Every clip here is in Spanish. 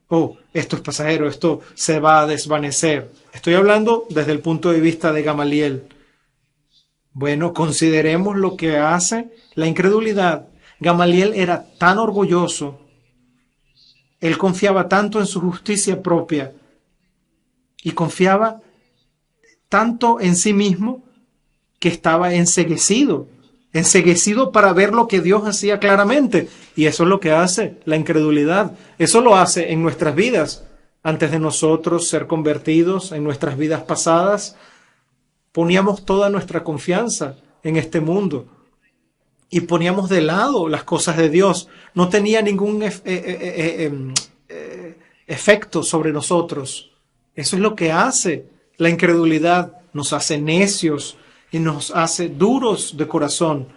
oh, esto es pasajero, esto se va a desvanecer. Estoy hablando desde el punto de vista de Gamaliel. Bueno, consideremos lo que hace la incredulidad. Gamaliel era tan orgulloso, él confiaba tanto en su justicia propia y confiaba tanto en sí mismo que estaba enceguecido para ver lo que Dios hacía claramente. Y eso es lo que hace la incredulidad. Eso lo hace en nuestras vidas. Antes de nosotros ser convertidos, en nuestras vidas pasadas, poníamos toda nuestra confianza en este mundo y poníamos de lado las cosas de Dios. No tenía ningún efecto sobre nosotros. Eso es lo que hace la incredulidad. Nos hace necios y nos hace duros de corazón.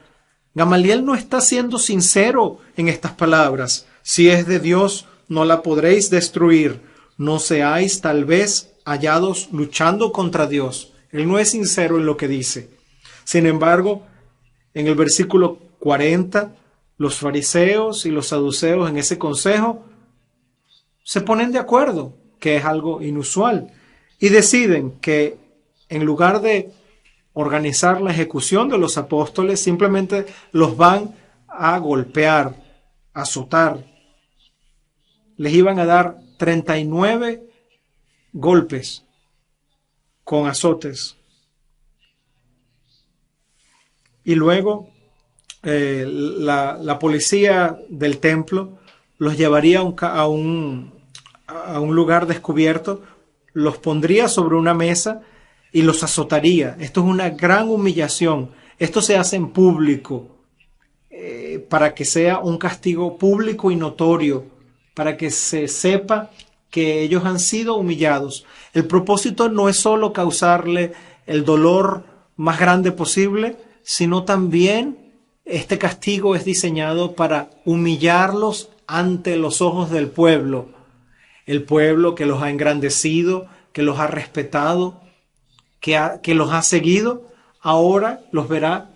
Gamaliel no está siendo sincero en estas palabras. Si es de Dios, no la podréis destruir. No seáis tal vez hallados luchando contra Dios. Él no es sincero en lo que dice. Sin embargo, en el versículo 40, los fariseos y los saduceos en ese consejo se ponen de acuerdo, que es algo inusual, y deciden que en lugar de organizar la ejecución de los apóstoles, simplemente los van a golpear, a azotar. Les iban a dar 39 golpes con azotes. Y luego la policía del templo los llevaría a un lugar descubierto, los pondría sobre una mesa y los azotaría. Esto es una gran humillación. Esto se hace en público para que sea un castigo público y notorio, para que se sepa que ellos han sido humillados. El propósito no es solo causarle el dolor más grande posible, sino también este castigo es diseñado para humillarlos ante los ojos del pueblo. El pueblo que los ha engrandecido, que los ha respetado, que los ha seguido, ahora los verá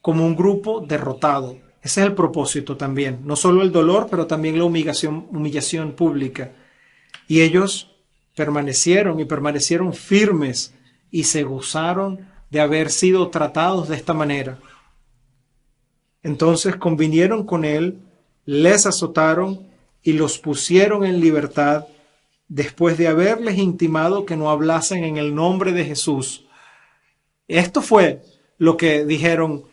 como un grupo derrotado. Ese es el propósito también. No solo el dolor, pero también la humillación pública. Y ellos permanecieron firmes y se gozaron de haber sido tratados de esta manera. Entonces convinieron con él, les azotaron y los pusieron en libertad después de haberles intimado que no hablasen en el nombre de Jesús. Esto fue lo que dijeron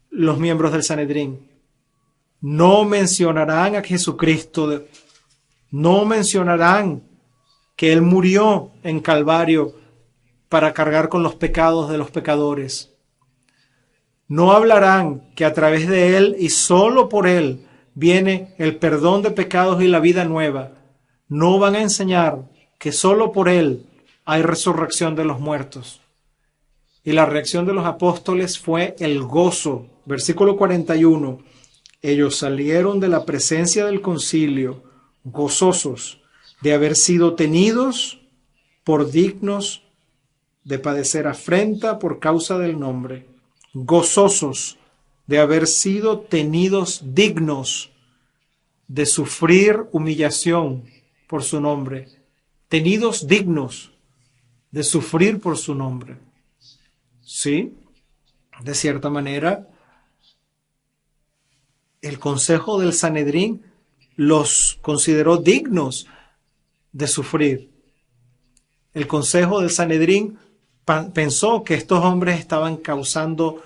los miembros del Sanedrín. No mencionarán a Jesucristo, no mencionarán que Él murió en Calvario para cargar con los pecados de los pecadores. No hablarán que a través de Él y solo por Él viene el perdón de pecados y la vida nueva. No van a enseñar que solo por Él hay resurrección de los muertos. Y la reacción de los apóstoles fue el gozo. Versículo 41. Ellos salieron de la presencia del concilio gozosos de haber sido tenidos por dignos de padecer afrenta por causa del nombre. Gozosos de haber sido tenidos dignos de sufrir humillación por su nombre. Tenidos dignos de sufrir por su nombre. Sí, de cierta manera, el Consejo del Sanedrín los consideró dignos de sufrir. El Consejo del Sanedrín pensó que estos hombres estaban causando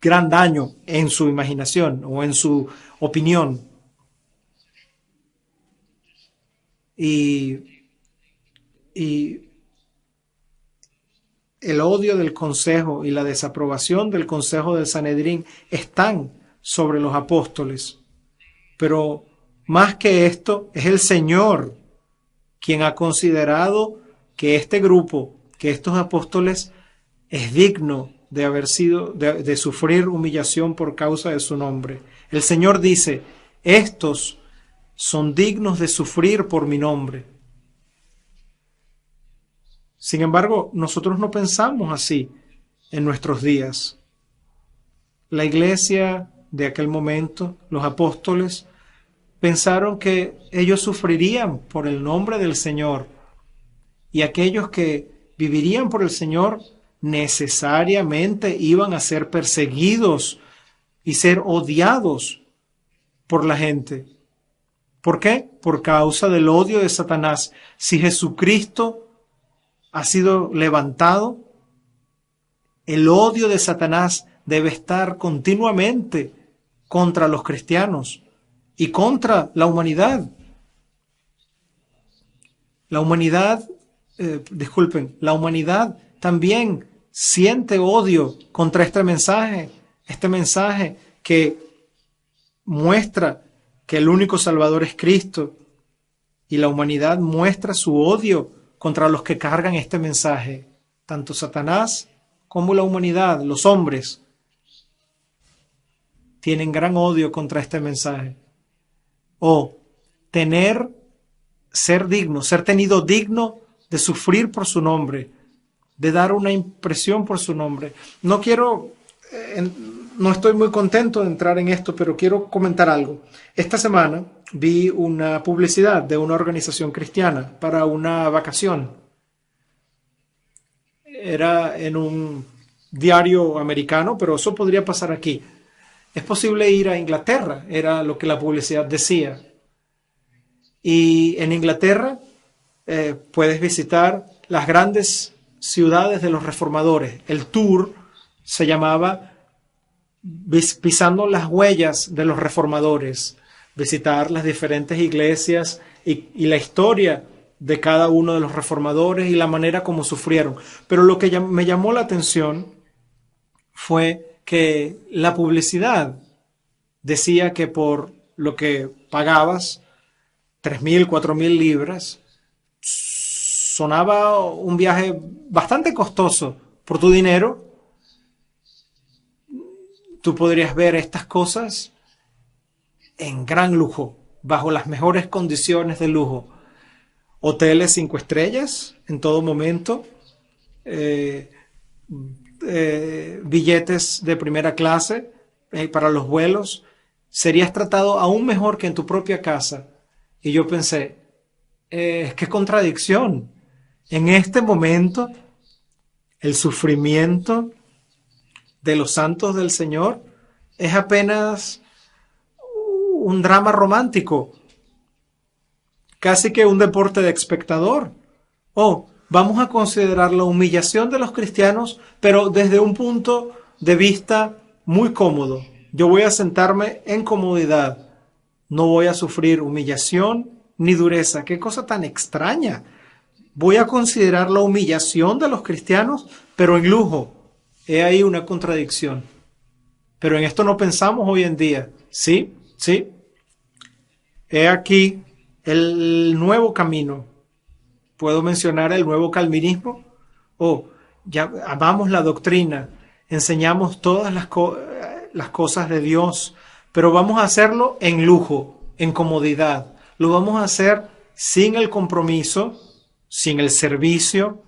gran daño en su imaginación o en su opinión. Y el odio del Consejo y la desaprobación del Consejo del Sanedrín están sobre los apóstoles. Pero más que esto, es el Señor quien ha considerado que este grupo, que estos apóstoles, es digno de haber sido, de sufrir humillación por causa de su nombre. El Señor dice, estos son dignos de sufrir por mi nombre. Sin embargo, nosotros no pensamos así en nuestros días. La iglesia de aquel momento, los apóstoles, pensaron que ellos sufrirían por el nombre del Señor, y aquellos que vivirían por el Señor necesariamente iban a ser perseguidos y ser odiados por la gente. ¿Por qué? Por causa del odio de Satanás. Si Jesucristo ha sido levantado, el odio de Satanás debe estar continuamente contra los cristianos y contra la humanidad. La humanidad, la humanidad también siente odio contra este mensaje que muestra que el único Salvador es Cristo, y la humanidad muestra su odio contra los que cargan este mensaje. Tanto Satanás como la humanidad, los hombres, tienen gran odio contra este mensaje. Ser tenido digno de sufrir por su nombre, de dar una impresión por su nombre. No estoy muy contento de entrar en esto, pero quiero comentar algo. Esta semana vi una publicidad de una organización cristiana para una vacación. Era en un diario americano, pero eso podría pasar aquí. Es posible ir a Inglaterra, era lo que la publicidad decía. Y en Inglaterra puedes visitar las grandes ciudades de los reformadores. El tour se llamaba Pisando las huellas de los reformadores, visitar las diferentes iglesias y la historia de cada uno de los reformadores y la manera como sufrieron. Pero lo que me llamó la atención fue que la publicidad decía que por lo que pagabas, 3,000, 4,000 libras, sonaba un viaje bastante costoso por tu dinero. Tú podrías ver estas cosas en gran lujo, bajo las mejores condiciones de lujo. Hoteles 5 estrellas en todo momento, billetes de primera clase para los vuelos. Serías tratado aún mejor que en tu propia casa. Y yo pensé, qué contradicción. En este momento, el sufrimiento de los santos del Señor es apenas un drama romántico, casi que un deporte de espectador. Vamos a considerar la humillación de los cristianos, pero desde un punto de vista muy cómodo. Yo voy a sentarme en comodidad, no voy a sufrir humillación ni dureza. ¡Qué cosa tan extraña! Voy a considerar la humillación de los cristianos, pero en lujo. He ahí una contradicción. Pero en esto no pensamos hoy en día. Sí. He aquí el nuevo camino. ¿Puedo mencionar el nuevo calvinismo? Ya amamos la doctrina, enseñamos todas las cosas de Dios, pero vamos a hacerlo en lujo, en comodidad. Lo vamos a hacer sin el compromiso, sin el servicio,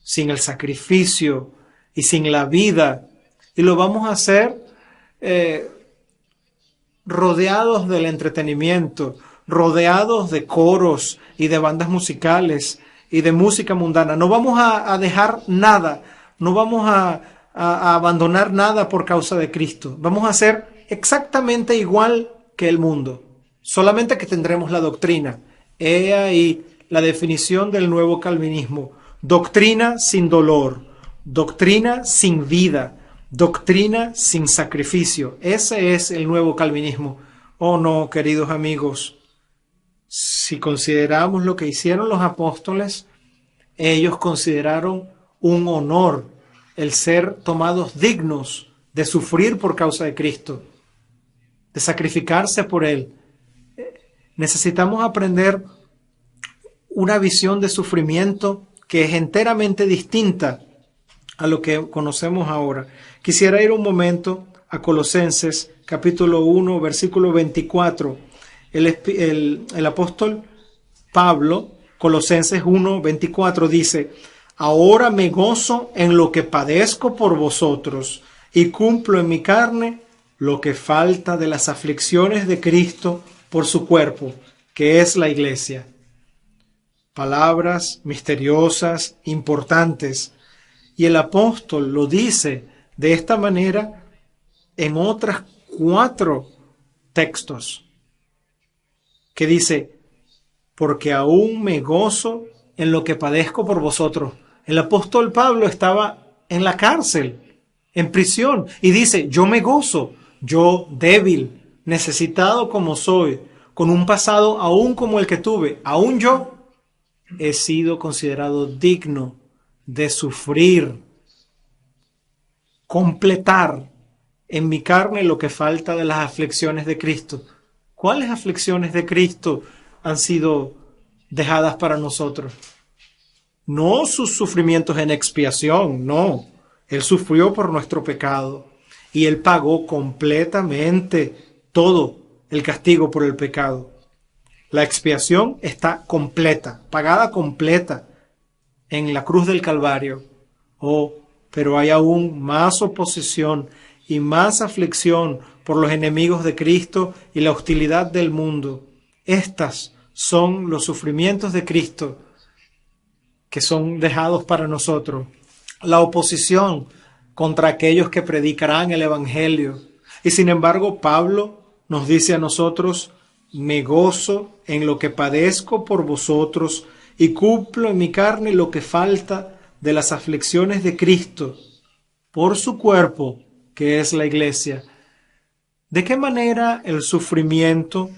sin el sacrificio y sin la vida. Y lo vamos a hacer rodeados del entretenimiento, rodeados de coros y de bandas musicales y de música mundana. No vamos a dejar nada, no vamos a abandonar nada por causa de Cristo. Vamos a ser exactamente igual que el mundo, solamente que tendremos la doctrina. He ahí la definición del nuevo calvinismo: doctrina sin dolor, doctrina sin vida, doctrina sin sacrificio. Ese es el nuevo calvinismo. No, queridos amigos, si consideramos lo que hicieron los apóstoles, ellos consideraron un honor el ser tomados dignos de sufrir por causa de Cristo, de sacrificarse por Él. Necesitamos aprender una visión de sufrimiento que es enteramente distinta a lo que conocemos ahora. Quisiera ir un momento a Colosenses capítulo 1, versículo 24. El apóstol Pablo, Colosenses 1, 24, dice: ahora me gozo en lo que padezco por vosotros y cumplo en mi carne lo que falta de las aflicciones de Cristo por su cuerpo, que es la iglesia. Palabras misteriosas, importantes. Y el apóstol lo dice de esta manera en otras 4 textos, que dice, porque aún me gozo en lo que padezco por vosotros. El apóstol Pablo estaba en la cárcel, en prisión, y dice, yo me gozo, yo débil, necesitado como soy, con un pasado aún como el que tuve, aún yo he sido considerado digno de sufrir, completar en mi carne lo que falta de las aflicciones de Cristo. ¿Cuáles aflicciones de Cristo han sido dejadas para nosotros? No sus sufrimientos en expiación, no. Él sufrió por nuestro pecado y Él pagó completamente todo el castigo por el pecado. La expiación está completa, pagada completa en la cruz del Calvario. Oh, pero hay aún más oposición y más aflicción por los enemigos de Cristo y la hostilidad del mundo. Estas son los sufrimientos de Cristo que son dejados para nosotros. La oposición contra aquellos que predicarán el Evangelio. Y sin embargo, Pablo nos dice a nosotros, me gozo en lo que padezco por vosotros y cumplo en mi carne lo que falta de las aflicciones de Cristo por su cuerpo, que es la iglesia. ¿De qué manera el sufrimiento,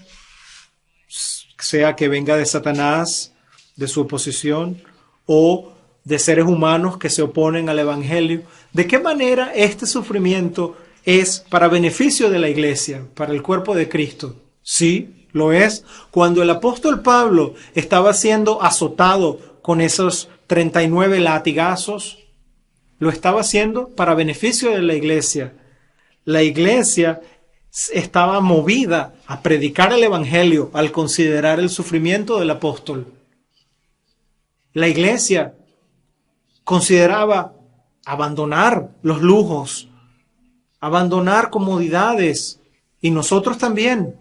sea que venga de Satanás, de su oposición, o de seres humanos que se oponen al Evangelio, de qué manera este sufrimiento es para beneficio de la iglesia, para el cuerpo de Cristo? Sí, lo es. Cuando el apóstol Pablo estaba siendo azotado con esos 39 latigazos, lo estaba haciendo para beneficio de la iglesia. La iglesia estaba movida a predicar el Evangelio al considerar el sufrimiento del apóstol. La iglesia consideraba abandonar los lujos, abandonar comodidades, y nosotros también,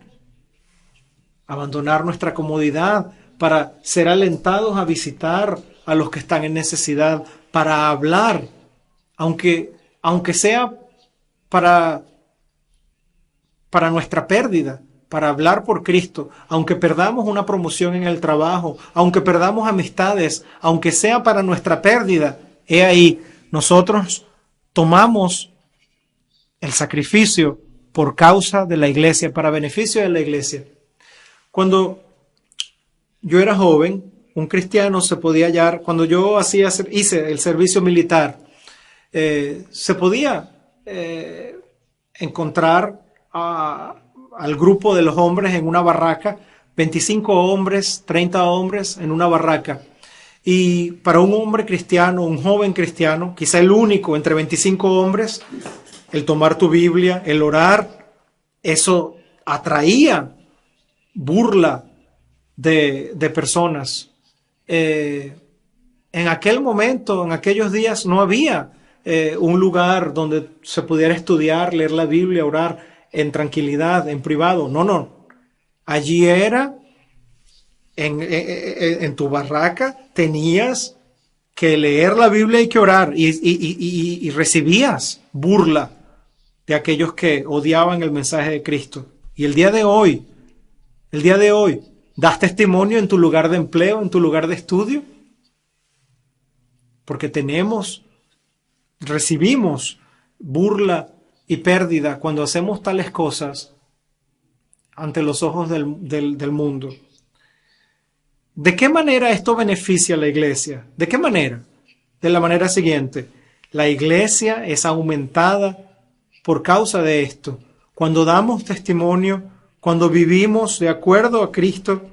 abandonar nuestra comodidad para ser alentados a visitar a los que están en necesidad, para hablar, aunque sea para nuestra pérdida, para hablar por Cristo, aunque perdamos una promoción en el trabajo, aunque perdamos amistades, aunque sea para nuestra pérdida. He ahí, nosotros tomamos el sacrificio por causa de la iglesia, para beneficio de la iglesia. Cuando yo era joven, un cristiano se podía hallar, cuando yo hice el servicio militar, se podía encontrar al grupo de los hombres en una barraca, 25 hombres, 30 hombres en una barraca. Y para un hombre cristiano, un joven cristiano, quizá el único entre 25 hombres, el tomar tu Biblia, el orar, eso atraía burla de personas. En aquel momento, en aquellos días, no había un lugar donde se pudiera estudiar, leer la Biblia, orar en tranquilidad, en privado. No. Allí era, en tu barraca, tenías que leer la Biblia y que orar, y recibías burla de aquellos que odiaban el mensaje de Cristo. Y el día de hoy, ¿das testimonio en tu lugar de empleo, en tu lugar de estudio? Porque recibimos burla y pérdida cuando hacemos tales cosas ante los ojos del mundo. ¿De qué manera esto beneficia a la iglesia? ¿De qué manera? De la manera siguiente: la iglesia es aumentada por causa de esto. Cuando damos testimonio, cuando vivimos de acuerdo a Cristo,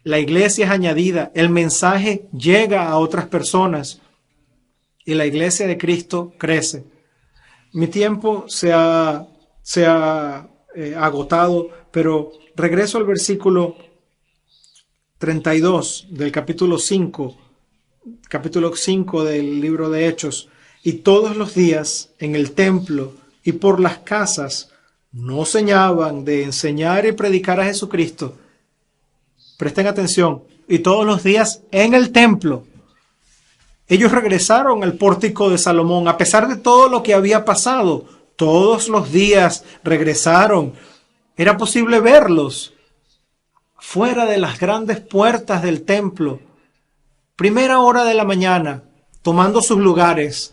la iglesia es añadida, el mensaje llega a otras personas y la iglesia de Cristo crece. Mi tiempo se ha agotado, pero regreso al versículo 32 del capítulo 5 del libro de Hechos. Y todos los días en el templo y por las casas no ceñaban de enseñar y predicar a Jesucristo, presten atención, y todos los días en el templo. Ellos regresaron al pórtico de Salomón, a pesar de todo lo que había pasado. Todos los días regresaron. Era posible verlos fuera de las grandes puertas del templo. Primera hora de la mañana, tomando sus lugares.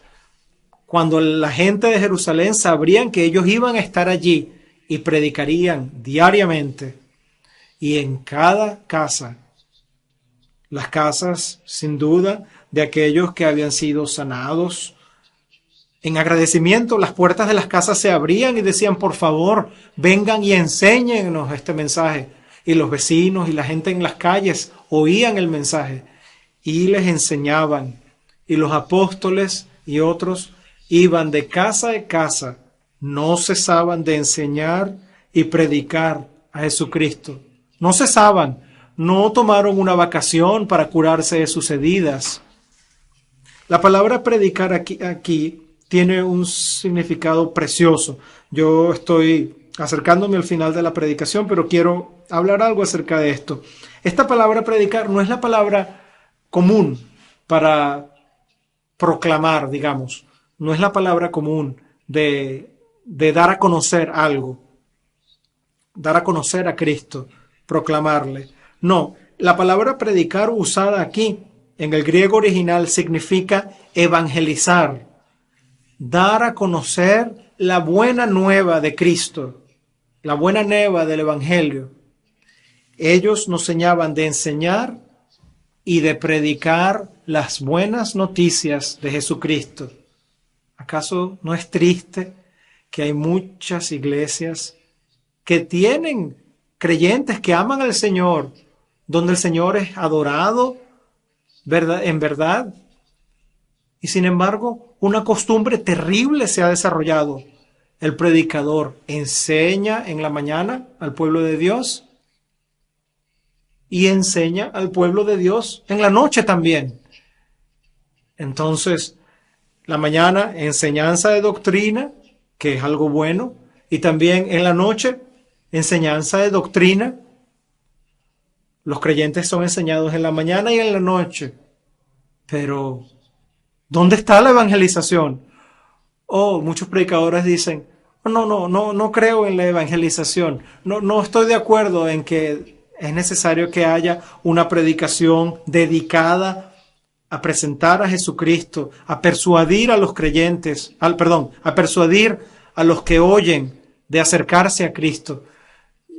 Cuando la gente de Jerusalén sabrían que ellos iban a estar allí y predicarían diariamente. Y en cada casa, las casas, sin duda, de aquellos que habían sido sanados, en agradecimiento, las puertas de las casas se abrían y decían, por favor, vengan y enséñennos este mensaje. Y los vecinos y la gente en las calles oían el mensaje y les enseñaban. Y los apóstoles y otros iban de casa en casa, no cesaban de enseñar y predicar a Jesucristo. No cesaban, no tomaron una vacación para curarse de sus heridas. La palabra predicar aquí tiene un significado precioso. Yo estoy acercándome al final de la predicación, pero quiero hablar algo acerca de esto. Esta palabra predicar no es la palabra común para proclamar, digamos. No es la palabra común de dar a conocer algo, dar a conocer a Cristo, proclamarle. No, la palabra predicar usada aquí en el griego original significa evangelizar, dar a conocer la buena nueva de Cristo, la buena nueva del Evangelio. Ellos nos enseñaban de enseñar y de predicar las buenas noticias de Jesucristo. ¿Acaso no es triste que hay muchas iglesias que tienen creyentes que aman al Señor, donde el Señor es adorado en verdad? Y sin embargo, una costumbre terrible se ha desarrollado. El predicador enseña en la mañana al pueblo de Dios y enseña al pueblo de Dios en la noche también. Entonces, la mañana, enseñanza de doctrina, que es algo bueno, y también en la noche, enseñanza de doctrina. Los creyentes son enseñados en la mañana y en la noche. Pero, ¿dónde está la evangelización? Muchos predicadores dicen, no creo en la evangelización. No estoy de acuerdo en que es necesario que haya una predicación dedicada a presentar a Jesucristo, a persuadir a los creyentes, a persuadir a los que oyen de acercarse a Cristo.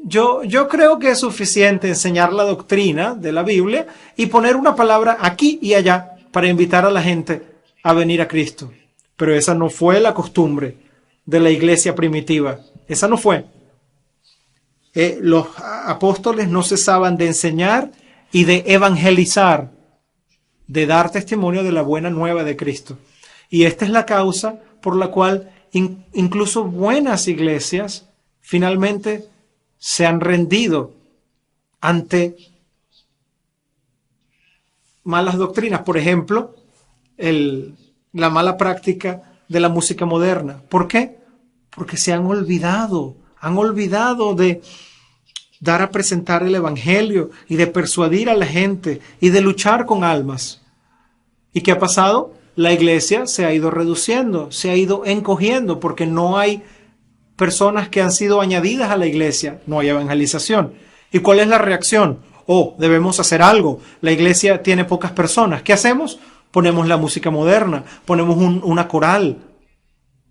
Yo creo que es suficiente enseñar la doctrina de la Biblia y poner una palabra aquí y allá para invitar a la gente a venir a Cristo. Pero esa no fue la costumbre de la iglesia primitiva. Esa no fue. Los apóstoles no cesaban de enseñar y de evangelizar, de dar testimonio de la buena nueva de Cristo. Y esta es la causa por la cual incluso buenas iglesias finalmente se han rendido ante malas doctrinas. Por ejemplo, la mala práctica de la música moderna. ¿Por qué? Porque se han olvidado de dar a presentar el Evangelio y de persuadir a la gente y de luchar con almas. ¿Y qué ha pasado? La iglesia se ha ido reduciendo, se ha ido encogiendo porque no hay personas que han sido añadidas a la iglesia, no hay evangelización. ¿Y cuál es la reacción? Debemos hacer algo. La iglesia tiene pocas personas. ¿Qué hacemos? Ponemos la música moderna, ponemos una coral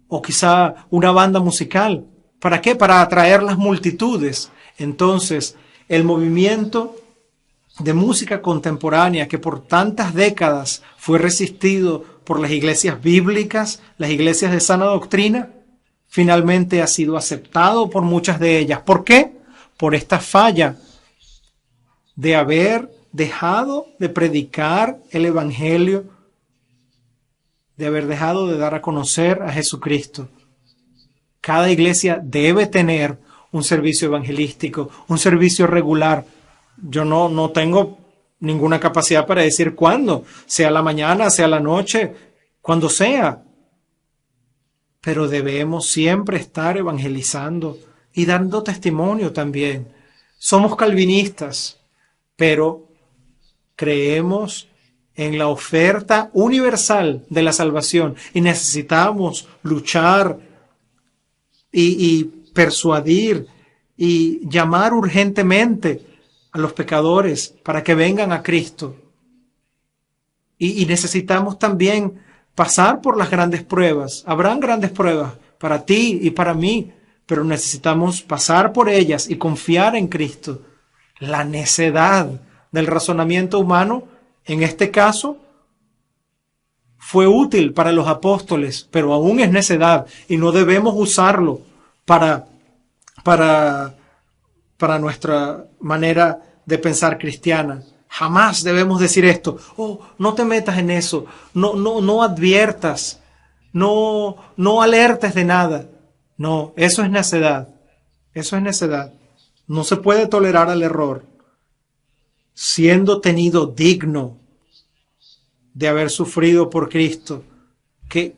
o quizá una banda musical. ¿Para qué? Para atraer las multitudes. Entonces, el movimiento de música contemporánea que por tantas décadas fue resistido por las iglesias bíblicas, las iglesias de sana doctrina, finalmente ha sido aceptado por muchas de ellas. ¿Por qué? Por esta falla de haber dejado de predicar el Evangelio, de haber dejado de dar a conocer a Jesucristo. Cada iglesia debe tener un servicio evangelístico, un servicio regular. Yo no tengo ninguna capacidad para decir cuándo, sea la mañana, sea la noche, cuando sea. Pero debemos siempre estar evangelizando y dando testimonio también. Somos calvinistas, pero creemos en la oferta universal de la salvación y necesitamos luchar y persuadir y llamar urgentemente a los pecadores para que vengan a Cristo. Y necesitamos también pasar por las grandes pruebas. Habrán grandes pruebas para ti y para mí, pero necesitamos pasar por ellas y confiar en Cristo. La necedad del razonamiento humano, en este caso, fue útil para los apóstoles, pero aún es necedad y no debemos usarlo para nuestra manera de pensar cristiana. Jamás debemos decir esto. Oh, no te metas en eso. No adviertas. No alertes de nada. No, eso es necedad. Eso es necedad. No se puede tolerar el error, siendo tenido digno de haber sufrido por Cristo.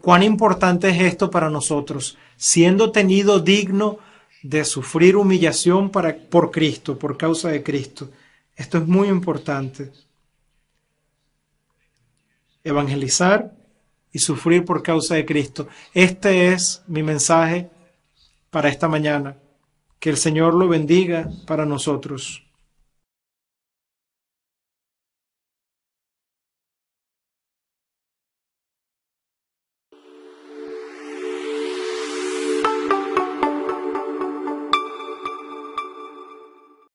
¿Cuán importante es esto para nosotros? Siendo tenido digno de sufrir humillación por Cristo, por causa de Cristo. Esto es muy importante. Evangelizar y sufrir por causa de Cristo. Este es mi mensaje para esta mañana. Que el Señor lo bendiga para nosotros.